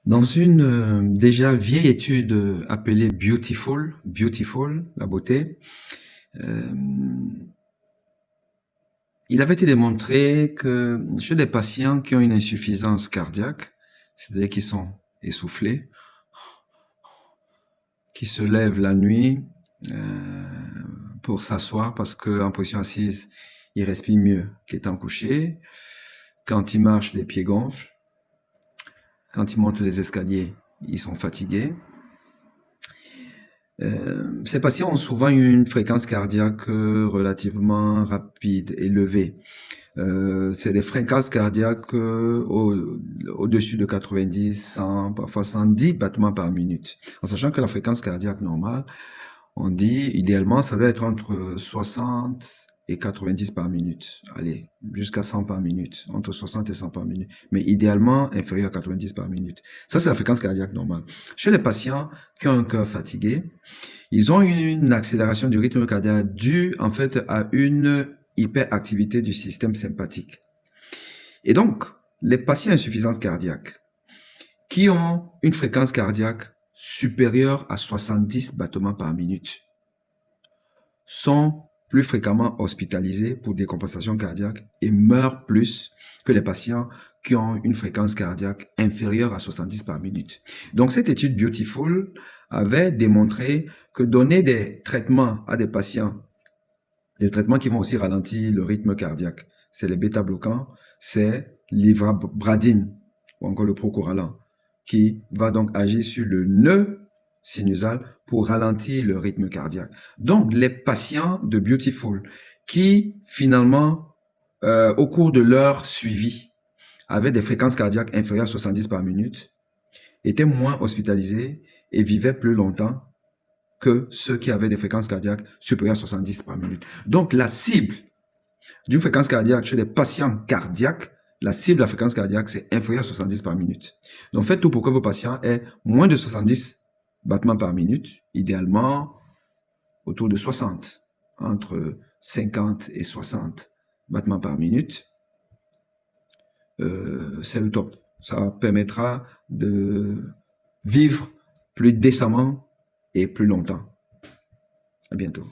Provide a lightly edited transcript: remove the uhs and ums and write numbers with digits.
Dans une déjà vieille étude appelée Beautiful, la beauté, euh, il avait été démontré que chez des patients qui ont une insuffisance cardiaque, c'est-à-dire qui sont essoufflés, qui se lèvent la nuit pour s'asseoir parce qu'en position assise, ils respirent mieux qu'étant couchés. Quand ils marchent, les pieds gonflent. Quand ils montent les escaliers, ils sont fatigués. Ces patients ont souvent une fréquence cardiaque relativement rapide, élevée. C'est des fréquences cardiaques au-dessus de 90, 100, parfois 110 battements par minute. En sachant que la fréquence cardiaque normale, on dit idéalement, ça doit être entre 60 et 90 par minute. Allez, jusqu'à 100 par minute, entre 60 et 100 par minute. Mais idéalement, inférieur à 90 par minute. Ça, c'est la fréquence cardiaque normale. Chez les patients qui ont un cœur fatigué, ils ont une accélération du rythme cardiaque due en fait à une hyperactivité du système sympathique. Et donc, les patients à insuffisance cardiaque qui ont une fréquence cardiaque supérieure à 70 battements par minute sont plus fréquemment hospitalisés pour décompensation cardiaque et meurent plus que les patients qui ont une fréquence cardiaque inférieure à 70 par minute. Donc, cette étude Beautiful avait démontré que donner des traitements à des patients, des traitements qui vont aussi ralentir le rythme cardiaque, c'est les bêta-bloquants, c'est l'ivabradine ou encore le procoralan, qui va donc agir sur le nœud sinusal pour ralentir le rythme cardiaque. Donc, les patients de Beautiful qui, finalement, au cours de leur suivi, avaient des fréquences cardiaques inférieures à 70 par minute, étaient moins hospitalisés et vivaient plus longtemps que ceux qui avaient des fréquences cardiaques supérieures à 70 par minute. Donc, la cible d'une fréquence cardiaque chez les patients cardiaques, la cible de la fréquence cardiaque, c'est inférieur à 70 par minute. Donc, faites tout pour que vos patients aient moins de 70 battements par minute, idéalement autour de 60, entre 50 et 60 battements par minute. C'est le top. Ça permettra de vivre plus décemment et plus longtemps. À bientôt.